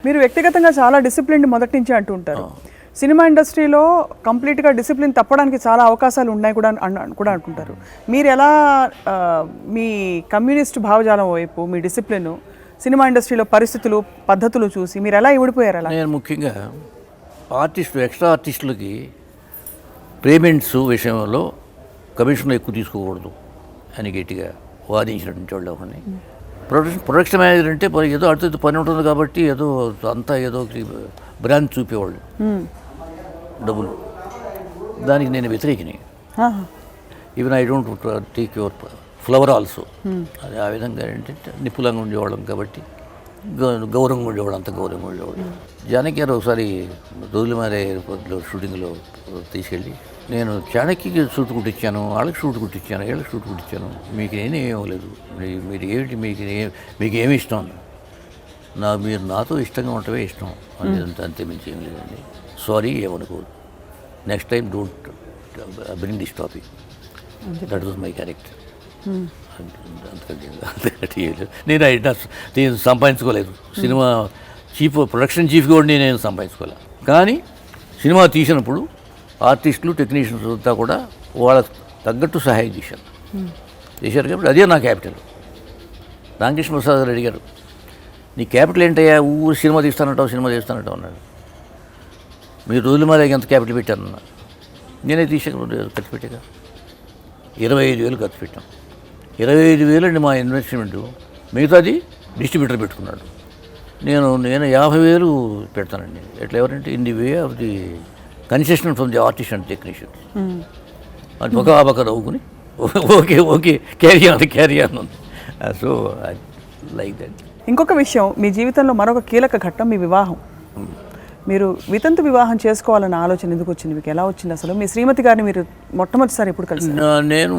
మీరు వ్యక్తిగతంగా చాలా డిసిప్లిన్ మొదటి నుంచి అంటూ ఉంటారు. సినిమా ఇండస్ట్రీలో కంప్లీట్గా డిసిప్లిన్ తప్పడానికి చాలా అవకాశాలు ఉన్నాయి కూడా అనుకుంటారు. మీరు ఎలా మీ కమ్యూనిస్ట్ భావజాలం వైపు మీ డిసిప్లిన్ సినిమా ఇండస్ట్రీలో పరిస్థితులు పద్ధతులు చూసి మీరు ఎలా ఇవిడిపోయారు? అలా నేను ముఖ్యంగా ఎక్స్ట్రా ఆర్టిస్టులకి పేమెంట్స్ విషయంలో కమిషన్ ఎక్కువ తీసుకోకూడదు అని గట్టిగా వాదించినటువంటి వాళ్ళు ఒకరిని. ప్రొడక్షన్ మేనేజర్ అంటే ఏదో అటు పని ఉంటుంది కాబట్టి ఏదో అంతా ఏదో బ్రాండ్ చూపేవాళ్ళు డబ్బులు. దానికి నేను వ్యతిరేకిని. Even I don't take your flower also. అది ఆ విధంగా ఏంటంటే నిపుణంగా ఉండేవాళ్ళం కాబట్టి గౌరవంగా ఉండేవాడు, అంత గౌరవంగా ఉండేవాడు. జానకి గారు ఒకసారి రోజులమారే ఎయిర్పోర్ట్లో షూటింగ్లో తీసుకెళ్ళి నేను చాణక్యకి షూట్ కుట్టించాను, వాళ్ళకి షూట్ కుట్టించాను, వీళ్ళకి షూట్ కుట్టించాను, మీకు నేనే ఇవ్వలేదు, మీరు ఏమిటి మీకు ఏమి ఇష్టం? మీరు నాతో ఇష్టంగా ఉండటమే ఇష్టం అనేది, అంతే మించి ఏం లేదండి. సారీ ఏమనుకోదు, next time don't bring this topic, that was my character. నేను సంపాదించుకోలేదు, సినిమా ప్రొడక్షన్ చీఫ్ కూడా నేను సంపాదించుకోలేదు. కానీ సినిమా తీసినప్పుడు ఆర్టిస్టులు టెక్నీషియన్స్ అంతా కూడా వాళ్ళకు తగ్గట్టు సహాయం చేశారు కాబట్టి అదే నా క్యాపిటల్. రామకృష్ణ ప్రసాద్ గారు అడిగారు, నీ క్యాపిటల్ ఏంటయ్యా, ఊరు సినిమా తీస్తానంటావు అన్నాడు. మీరు రోజుల మీద ఎంత క్యాపిటల్ పెట్టారన్నా, నేనే ఖర్చు పెట్టాక 25,000 ఖర్చు పెట్టాం. 25,000 అండి మా ఇన్వెస్ట్మెంటు, మిగతాది డిస్ట్రిబ్యూటర్ పెట్టుకున్నాడు. నేను 50,000 పెడతానండి. ఎట్లా ఎవరంటే in the way of the concession from the artist and technicians. అది ఒక నవ్వుకుని okay carry on. So like that. ఇంకొక విషయం, మీ జీవితంలో మరొక కీలక ఘట్టం మీ వివాహం. మీరు వితంతు వివాహం చేసుకోవాలన్న ఆలోచన ఎందుకు వచ్చింది మీకు? ఎలా వచ్చింది అసలు? మీ శ్రీమతి గారిని మీరు మొట్టమొదటిసారి ఎప్పుడు కలిసి? నేను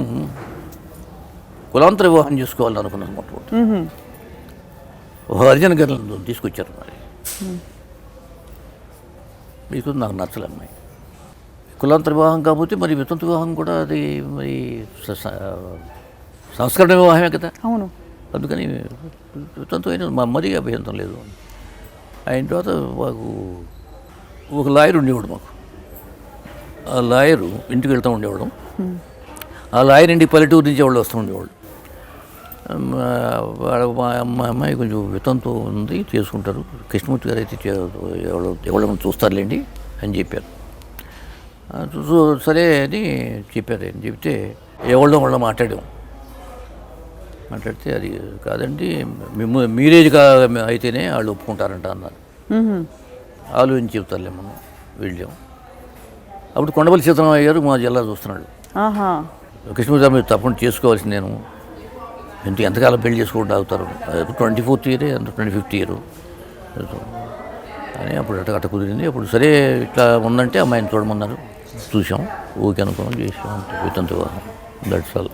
కులాంతర వివాహం చేసుకోవాలని అనుకున్నాను మొట్టమొదటి. హరిజన గారు తీసుకొచ్చారు. మరి మీకు నాకు నచ్చలే అమ్మాయి. కులాంతర వివాహం కాకపోతే మరి వితంతు వివాహం కూడా అది మరి సంస్కరణ వివాహమే కదా. అవును. అందుకని వితంతు అయినా మరీ అభ్యంతరం లేదు. అయిన తర్వాత మాకు ఒక లాయర్ ఉండేవాడు మాకు. ఆ లాయరు ఇంటికి వెళ్తూ ఉండేవాడు. ఆ లాయర్ ఇంటికి పల్లెటూరు నుంచి వాళ్ళు వస్తూ ఉండేవాళ్ళు. మా అమ్మాయి కొంచెం వితంతు ఉంది, చేసుకుంటారు, కృష్ణమూర్తి గారు అయితే ఎవరైనా చూస్తారులేండి అని చెప్పారు. సరే అని చెప్పారు. అని చెప్తే వాళ్ళ మాట్లాడితే అది కాదండి, మీరేజ్ అయితేనే వాళ్ళు ఒప్పుకుంటారంట అన్నారు. ఆలోచించి చెప్తారులే మనం వెళ్ళాం. అప్పుడు కొండపల్లి సీతారామయ్య గారు మా జిల్లా చూస్తున్నాడు. కృష్ణమూర్తి గారు మీరు తప్పకుండా చేసుకోవాల్సింది, నేను ఎంతకాలం పెళ్లి చేసుకుంటూ అవుతారు, 24th ఇయరే, 25th ఇయర్ అని. అప్పుడు అట్ట కుదిరింది. అప్పుడు సరే ఇట్లా ఉందంటే అమ్మాయిని చూడమన్నారు. చూసాం, ఓకే అనుకున్నాం, చేసాం. వితంతు వివాహం, దట్స్ ఆల్.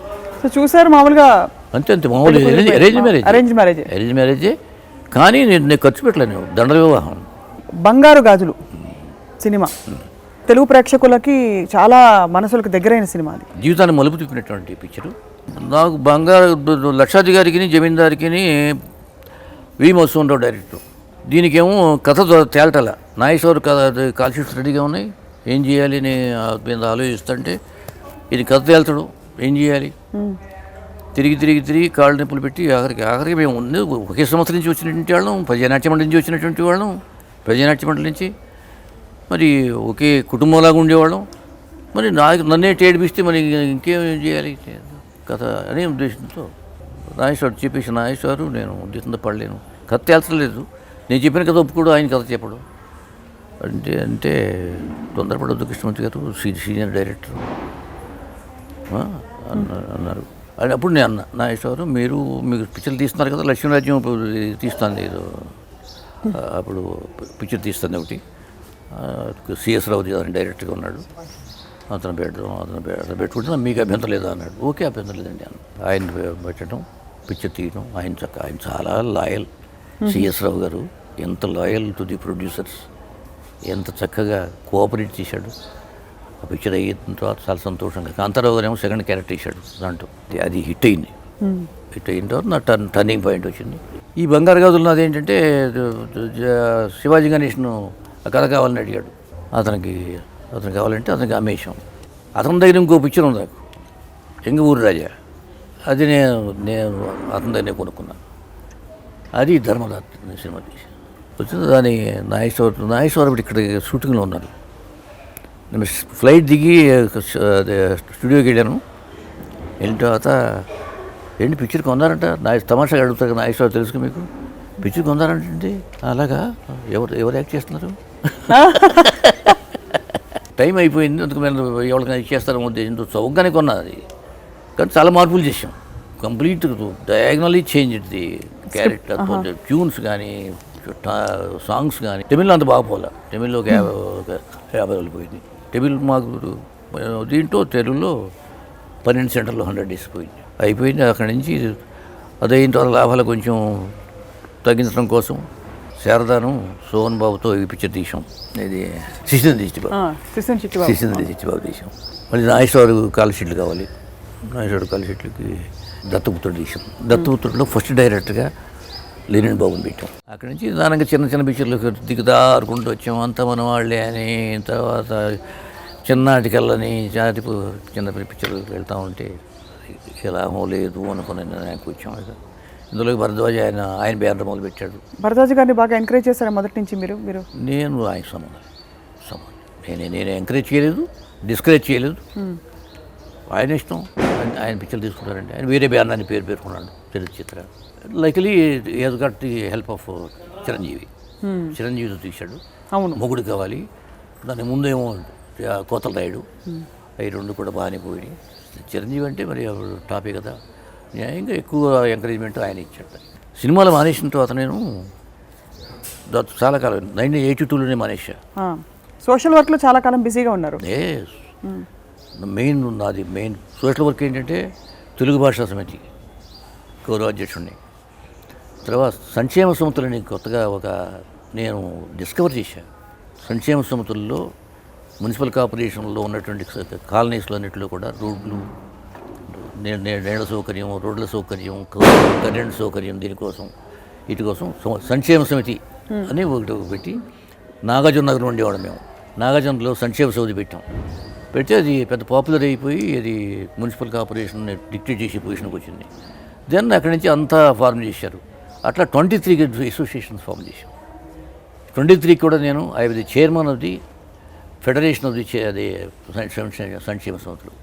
చూసారు మామూలుగా? అంతే మామూలు అరేంజ్ మ్యారేజే. కానీ నేను ఖర్చు పెట్టలేను, దండల వివాహం. బంగారు గాజులు సినిమా తెలుగు ప్రేక్షకులకి చాలా మనసులకు దగ్గరైన సినిమా. అది జీవితాన్ని మలుపు తిప్పినటువంటి పిక్చరు. నాకు బంగారు లక్షాది గారికి, జమీందారికి వి మధుసూదన్ డైరెక్టర్. దీనికేమో కథ తేల్టల. నాగేశ్వర్ కథ కాల్ షీట్స్ రెడీగా ఉన్నాయి, ఏం చేయాలి అని మీద ఆలోచిస్తుంటే ఇది కథ తేల్చడు, ఏం చేయాలి? తిరిగి కాళ్ళు నొప్పులు పెట్టి ఆఖరికి మేము ఒకే సంవత్సరం నుంచి వచ్చినటువంటి వాళ్ళం, ప్రజానాట్య మండలి నుంచి వచ్చినటువంటి వాళ్ళం, ప్రజానాట్య మండలి నుంచి మరి ఒకే కుటుంబంలాగా ఉండేవాళ్ళం. మరి నన్నే ఏడిపిస్తే మరి ఇంకేం చేయాలి కథ అనే ఉద్దేశంతో నాగేశ్వరు చెప్పేసి, నాగేశ్వరు నేను ఉద్దేశంతో పడలేను, కథ తేల్చలేదు, నేను చెప్పిన కథ ఒప్పుకోడు, ఆయన కథ చెప్పడు అంటే తొందరపడొద్దు కృష్ణమూర్తి గారు, సీనియర్ డైరెక్టర్ అన్నారు. అని అప్పుడు నేను అన్నా, నాగేశ్వరు మీకు పిక్చర్లు తీస్తున్నారు కదా, లక్ష్మీరాజ్యం తీస్తుంది ఏదో, అప్పుడు పిక్చర్ తీస్తుంది ఒకటి, సిఎస్ రావు గారు డైరెక్టర్గా ఉన్నాడు, అతను పెట్టుకుంటే మీకు అభ్యంతరం లేదా అన్నాడు. ఓకే, అభ్యంతరం లేదండి అన్న. ఆయన పెట్టడం, పిక్చర్ తీయడం, ఆయన చాలా లాయల్. సిఎస్ రావు గారు ఎంత లాయల్ టు ది ప్రొడ్యూసర్స్, ఎంత చక్కగా కోఆపరేట్ చేశాడు. ఆ పిక్చర్ అయిన తర్వాత చాలా సంతోషంగా. కాంతారావు గారు ఏమో సెకండ్ క్యారెక్టర్ ఇచ్చాడు దాంట్లో, అది హిట్ అయింది. ఇటు అయిన తర్వాత నా టర్నింగ్ పాయింట్ వచ్చింది. ఈ బంగారు గాజులు నాది ఏంటంటే శివాజీ గణేష్ను కథ కావాలని అడిగాడు. అతను కావాలంటే అతనికి అమ్మేశాం. అతని దగ్గర ఇంకో పిక్చర్ ఉంది నాకు, ఎంగ ఊరు రాజా. అది నేను అతని దగ్గర కొనుక్కున్నాను. అది ధర్మరాజ్ సినిమా తీసి వచ్చింది. దాని నాగేశ్వరరావు ఇక్కడ షూటింగ్లో ఉన్నారు. నేను ఫ్లైట్ దిగి స్టూడియోకి వెళ్ళాను. వెళ్ళిన తర్వాత ఏంటి పిక్చర్ కొన్నారంట, తమాషాగా అడుగుతారు కదా, నాగేశ్వరరావు తెలుసు మీకు, పిక్చర్ కొన్నారంటే అలాగా, ఎవరు యాక్ట్ చేస్తున్నారు, టైం అయిపోయింది అందుకు మేము ఎవరికైనా ఇచ్చేస్తారో ఉద్దేశంతో చౌకగానే కొన్నది. అది కానీ చాలా మార్పులు చేసాం, complete diagonally change the character, tunes కానీ సాంగ్స్ కానీ. తమిళ్లో అంత బాగపోలే, తమిళ్లో ఒక 50 రోజులు పోయింది. తమిళ్ మాకు దీంట్లో తెలుగులో 12 సెంటర్లో 100 days అయిపోయింది. అక్కడి నుంచి అదైన తర్వాత లాభాలు కొంచెం తగ్గించడం కోసం శారదాను సోహన్ బాబుతో ఈ పిక్చర్ తీసాం. ఇది శిశుంద్రి చిట్టిబాబు తీసాం. మళ్ళీ నాగేశ్వరరావు కాల్ కావాలి, నాగేశ్వరరావు కాల్ షీట్లకి దత్తపుత్రుడు తీసాం. దత్తపుత్రుడిలో ఫస్ట్ డైరెక్టర్గా లీనిన్ బాబుని పెట్టాం. అక్కడి నుంచి దానికి చిన్న పిక్చర్లు దిగుదారుకుంటూ వచ్చాం. అంత మన వాళ్ళే అని, తర్వాత చిన్నాటికల్లని చిన్న పిక్చర్లకు వెళ్తూ ఉంటే లాభం లేదు అనుకుని నాకు వచ్చాం. ఇందులో భరద్వాజ్ ఆయన బ్యానర్ మొదలు పెట్టాడు. భరద్వాజ్ గారిని బాగా ఎంకరేజ్ చేశారా మొదటి నుంచి మీరు? నేను ఆయన సమానం నేను ఎంకరేజ్ చేయలేదు, డిస్కరేజ్ చేయలేదు. ఆయన ఇష్టం, ఆయన పిక్చర్లు తీసుకున్నారండి. ఆయన వేరే బ్యానర్ అని పేరు పేర్కొన్నాడు, తెలుగు చిత్ర. Likely he's got the help of చిరంజీవితో తీశాడు. అవును, మొగుడు కావాలి, దాని ముందేమో కోతల రాయుడు, అవి రెండు కూడా బాగానే పోయి. చిరంజీవి అంటే మరి టాపే కదా, ఇంకా ఎక్కువ ఎంకరేజ్మెంట్ ఆయన ఇచ్చాడు. సినిమాలు మానేసిన తర్వాత నేను చాలా కాలం 1982లోనే మానేసా. సోషల్ వర్క్లో చాలా కాలం బిజీగా ఉన్నారు. నాది మెయిన్ సోషల్ వర్క్ ఏంటంటే తెలుగు భాషా సమితి గౌరవాధ్యక్షుడిని. తర్వాత సంక్షేమ సమితులని కొత్తగా నేను డిస్కవర్ చేశాను. సంక్షేమ సమితుల్లో మున్సిపల్ కార్పొరేషన్లో ఉన్నటువంటి కాలనీస్లో అన్నింటిలో కూడా రోడ్లు, నీళ్ళ సౌకర్యం, రోడ్ల సౌకర్యం, కరెంట్ సౌకర్యం, దీనికోసం వీటి కోసం సంక్షేమ సమితి అని ఒకటి పెట్టి నాగార్జున నగరం ఉండేవాడు మేము. నాగార్జునలో సంక్షేమ సమితి పెడితే అది పెద్ద పాపులర్ అయిపోయి అది మున్సిపల్ కార్పొరేషన్ డిక్టేట్ చేసే పొజిషన్కి వచ్చింది. దెన్ అక్కడి నుంచి అంతా ఫార్మ్ చేశారు. అట్లా 23 అసోసియేషన్స్ ఫామ్ చేశాం. 23 కూడా నేను I was the chairman of the federation of the సంక్షేమ సంస్థలు.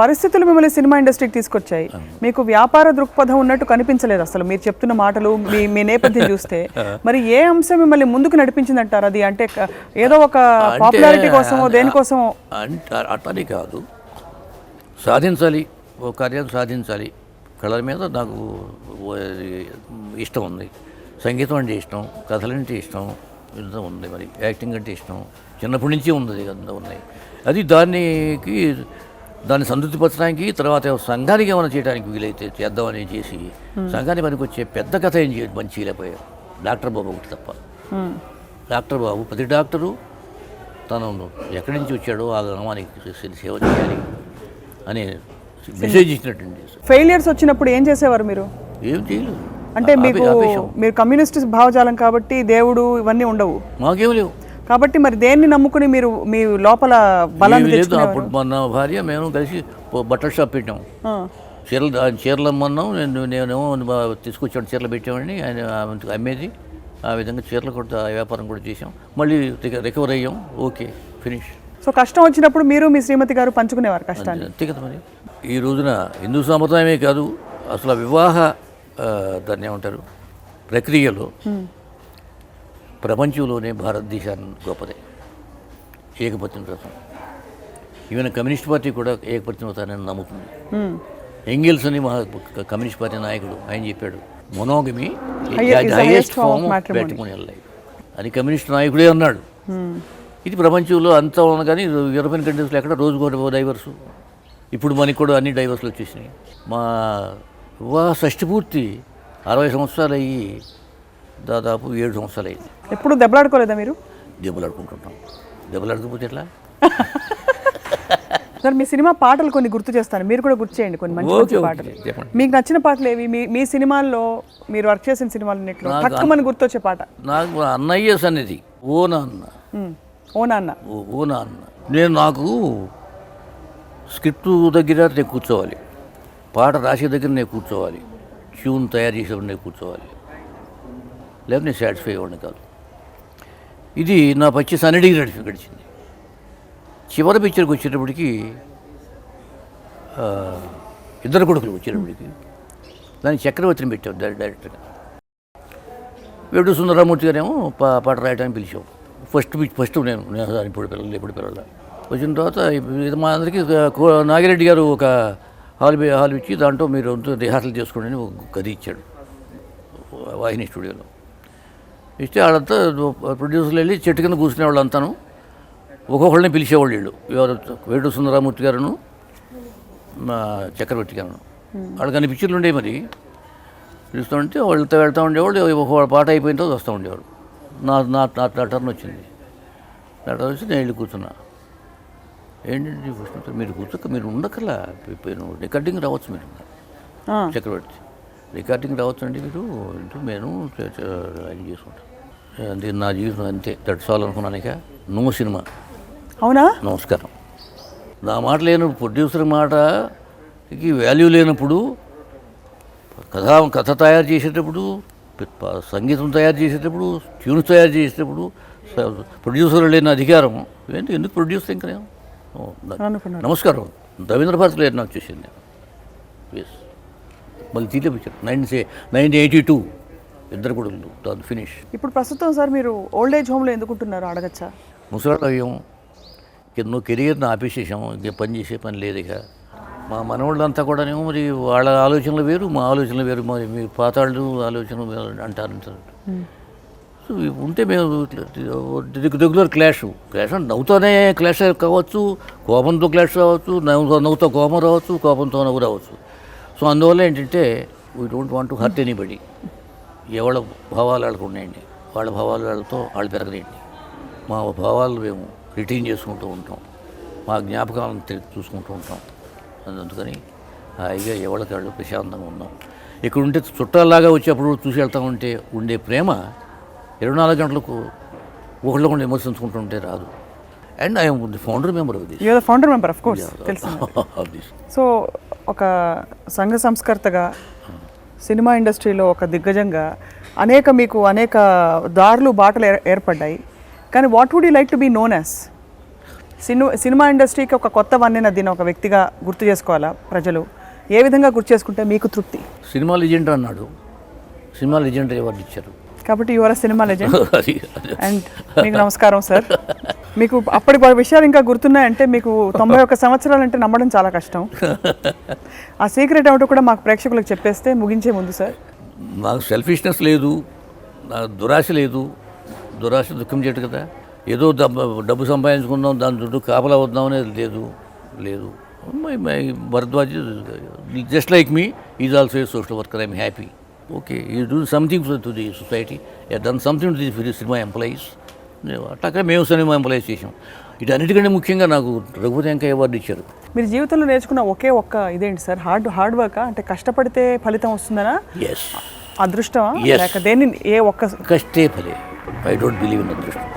పరిస్థితులు మిమ్మల్ని సినిమా ఇండస్ట్రీకి తీసుకొచ్చాయి. మీకు వ్యాపార దృక్పథం ఉన్నట్టు కనిపించలేదు అసలు, మీరు చెప్తున్న మాటలు, మీ నేపథ్యం చూస్తే. మరి ఏ అంశం మిమ్మల్ని ముందుకు నడిపించింది అంటారు? అది అంటే ఏదో ఒక పాపులారిటీ కోసమో దేనికోసమో అట్లనే కాదు, సాధించాలి, ఒక కార్యాలు సాధించాలి. కళల మీద నాకు ఇష్టం ఉంది, సంగీతం అంటే ఇష్టం, కథలంటే ఇష్టం, ఇంత ఉంది. మరి యాక్టింగ్ అంటే ఇష్టం, చిన్నప్పటి నుంచి ఉంది, అంతా ఉన్నాయి. అది దాన్ని సంతృప్తిపరచడానికి, తర్వాత సంఘానికి ఏమైనా చేయడానికి వీలైతే చేద్దామని చేసి సంఘానికి పనికి వచ్చే పెద్ద కథ ఏం చేయడం మంచి చేయలేకపోయారు. డాక్టర్ బాబు ఒకటి తప్ప. డాక్టర్ బాబు ప్రతి డాక్టరు తను ఎక్కడి నుంచి వచ్చాడో ఆ గ్రామానికి సేవ చేయాలి అనే మెసేజ్ ఇచ్చినట్టు. ఫెయిలియర్స్ వచ్చినప్పుడు ఏం చేసేవారు మీరు? ఏం చేయలేదు. అంటే మీరు కమ్యూనిస్ట్ భావజాలం కాబట్టి దేవుడు ఇవన్నీ ఉండవు, మాకేం లేవు కాబట్టి మరి దేన్ని నమ్ముకుని మీరు మీ లోపల బలం లేదు. అప్పుడు మన భార్య మేము కలిసి బట్టల షాప్ పెట్టాం. చీరలు అమ్మన్నాం, నేనేమో తీసుకొచ్చాడు, చీరలు పెట్టామని ఆయన అమ్మేది. ఆ విధంగా చీరలు కూడా వ్యాపారం కూడా చేసాం. మళ్ళీ రికవర్ అయ్యాం. Okay, finish. సో కష్టం వచ్చినప్పుడు మీరు మీ శ్రీమతి గారు పంచుకునేవారు కష్టాన్ని? అంతే కదా. మరి ఈ రోజున హిందూ సంప్రదాయమే కాదు, అసలు వివాహ దాన్ని ఏమంటారు ప్రక్రియలో ప్రపంచంలోనే భారతదేశాన్ని గొప్పదే ఏకపత్ని వ్రతం. ఈవెన్ కమ్యూనిస్ట్ పార్టీ కూడా ఏకపత్ని వ్రతాన్ని నమ్ముతుంది. ఎంగిల్స్ అని కమ్యూనిస్ట్ పార్టీ నాయకుడు ఆయన చెప్పాడు, monogamy highest form of matrimonial life అని కమ్యూనిస్ట్ నాయకుడే అన్నాడు. ఇది ప్రపంచంలో అంతా ఉన్న, కానీ యూరోపియన్ కంట్రీస్లో ఎక్కడ రోజుకో డైవర్సు. ఇప్పుడు మనకి కూడా అన్ని డైవర్స్లు వచ్చేసినాయి. మా వివాహ షష్టి పూర్తి 60 సంవత్సరాలు అయ్యి దాదాపు 7 సంవత్సరాలు అయింది. ఎప్పుడు దెబ్బలాడుకోలేదా మీరు? దెబ్బలాడుకుంటుంటాం. దెబ్బలాడకపోతే ఎట్లా? సార్ మీ సినిమా పాటలు కొన్ని గుర్తు చేస్తాను, మీరు కూడా గుర్తు చేయండి కొన్ని మంచి మంచి పాటలు. చెప్పండి. మీకు నచ్చిన పాటలు ఏవి? మీ సినిమాల్లో మీరు వర్క్ చేసిన సినిమాలన్నింటిలో తక్కువని గుర్తొచ్చే పాట? నాకు అన్నయ్య సన్నిధి, ఓ నాన్న, ఓ నాన్న. ఓ నాన్న. నాకు స్క్రిప్ట్ దగ్గర నేను కూర్చోవాలి, పాట రాసే దగ్గర నేను కూర్చోవాలి, ట్యూన్ తయారు చేసేవాడు నేను కూర్చోవాలి, లేకపోతే నేను సాటిస్ఫై అవ్వడం కాదు. ఇది నా పచ్చి సన్నడికి గడిచింది. చివరి పిక్చర్కి వచ్చేటప్పటికి ఇద్దరు కొడుకులు వచ్చేటప్పటికి దానికి చక్రవర్తిని పెట్టావు డైరెక్టర్గా. వేడు సుందరరామూర్తి గారేమో పాట రాయడానికి పిలిచావు. ఫస్ట్ నేను ఇప్పుడు పిల్లలు వచ్చిన తర్వాత ఇది మా అందరికీ నాగిరెడ్డి గారు ఒక హాల్ ఇచ్చి దాంట్లో మీరు రిహార్సల్ చేసుకోండి అని ఒక గది ఇచ్చాడు వాహిని స్టూడియోలో. ఇస్తే వాళ్ళంతా ప్రొడ్యూసర్లు వెళ్ళి చెట్టు కింద కూర్చునే వాళ్ళు అంతాను ఒక్కొక్కళ్ళని పిలిచేవాళ్ళు. వీళ్ళు ఎవరు వేడు సుందరరామూర్తి గారును మా చక్రవర్తి గారును. వాళ్ళకి అన్ని పిక్చర్లు ఉండేవి. మరి పిలుస్తూ ఉంటే వాళ్ళతో వెళ్తూ ఉండేవాళ్ళు. ఒక పాట అయిపోయిన తర్వాత వస్తూ ఉండేవాడు. నా టర్న్ వచ్చింది. నా టర్న్ వచ్చి నేను వెళ్ళి కూర్చున్నా. ఏంటంటే కృష్ణ మీరు మీరు ఉండకల్లా రికార్డింగ్ రావచ్చు మీరు. చక్రవర్తి రికార్డింగ్ రావచ్చు అండి మీరు నేను ఆయన చేసుకుంటాను. అంతే నా జీవితం అంతే. దట్స్ ఆల్ అనుకున్నాను. ఇక నో సినిమా. అవునా? నమస్కారం. నా మాట లేనప్పుడు, ప్రొడ్యూసర్ మాటకి వాల్యూ లేనప్పుడు, కథ తయారు చేసేటప్పుడు, సంగీతం తయారు చేసేటప్పుడు, ట్యూన్స్ తయారు చేసేటప్పుడు ప్రొడ్యూసర్ లేని అధికారం ఏంటి? ఎందుకు ప్రొడ్యూసర్ ఇంకా నేను నమస్కారం. రవీంద్ర భారతి లేదు నాకు చూసింది. ఎస్ మళ్ళీ తీలే పిక్చర్ 1982 ఇద్దరు కొడుకులు దాని ఫినిష్. ఇప్పుడు ప్రస్తుతం సార్ మీరు ఓల్డ్ ఏజ్ హోమ్లో ఎందుకుంటున్నారు అడగచ్చా? ముసలాడు అయ్యాం, ఎన్నో కెరియర్ని ఆపేసేసాం, ఇంకే పని చేసే పని లేదు. ఇక మా మనవాళ్ళంతా కూడానేమో మరి వాళ్ళ ఆలోచనలు వేరు, మా ఆలోచనలు వేరు. మరి మీ పాతాళ్ళు ఆలోచనలు అంటారు. సో ఉంటే మేము రెగ్యులర్ క్లాష్ అంటే నవ్వుతోనే క్లాష్ కావచ్చు, కోపంతో క్లాష్ రావచ్చు, నవ్వుతో కోపం రావచ్చు, కోపంతో నవ్వు రావచ్చు. సో అందువల్ల ఏంటంటే we don't want to hurt anybody. ఎవరి భావాలు వాళ్ళకు ఉన్నాయండి, వాళ్ళ భావాలు వాళ్ళతో వాళ్ళు పెరగలేండి. మా భావాలు మేము రిటైన్ చేసుకుంటూ ఉంటాం, మా జ్ఞాపకాలను చూసుకుంటూ ఉంటాం. అందుకని హాయిగా ఎవరికి వాళ్ళు ప్రశాంతంగా ఉన్నాం. ఇక్కడ ఉంటే చుట్టాలాగా వచ్చేప్పుడు చూసి వెళ్తా ఉంటే ఉండే ప్రేమ 24 గంటలకు ఒకళ్ళు కూడా విమర్శించుకుంటుంటే రాదు. And I'm the founder member of this. You are the founder member of course. So ఒక సంఘ సంస్కర్తగా, సినిమా ఇండస్ట్రీలో ఒక దిగ్గజంగా మీకు అనేక దారులు బాటలు ఏర్పడ్డాయి. కానీ what would you like to be known as? Cinema ఇండస్ట్రీకి ఒక కొత్త వన్నెన దీన్ని ఒక వ్యక్తిగా గుర్తు చేసుకోవాలా ప్రజలు? ఏ విధంగా గుర్తు చేసుకుంటే మీకు తృప్తి? సినిమా లెజెండ్ అన్నాడు, సినిమా లెజెండ్ అవార్డు ఇచ్చారు కాబట్టి యువర్ సినిమా లెజెండ్. అండ్ మీకు నమస్కారం సార్. మీకు అప్పటి విషయాలు ఇంకా గుర్తున్నాయంటే మీకు 91 సంవత్సరాలు అంటే నమ్మడం చాలా కష్టం. ఆ సీక్రెట్ ఏమిటో కూడా మాకు ప్రేక్షకులకు చెప్పేస్తే ముగించే ముందు సార్. నాకు సెల్ఫిష్నెస్ లేదు, నాకు దురాశ లేదు. దురాశ దుఃఖం చేయడు కదా. ఏదో డబ్బు సంపాదించుకుందాం, దాని చుట్టూ కాపలా వద్దాం అనేది లేదు. My Bharadwaj just like me is also a social worker. I'm happy. Okay, you do something to the society, you done something to the cinema employees. అట్లా మేము సినిమా ఎంప్లాయీస్ చేసాం. వీటన్నిటికంటే ముఖ్యంగా నాకు రఘుపతి వెంకయ్య అవార్డు ఇచ్చారు. మీరు జీవితంలో నేర్చుకున్న ఒకే ఒక్క ఇదేంటి సార్? హార్డ్ వర్క్ అంటే కష్టపడితే ఫలితం వస్తుందనా? ఎస్. అదృష్టమా లేక దేన్ని? ఏ ఒక్క కష్టే Phale. I don't believe in అదృష్టం.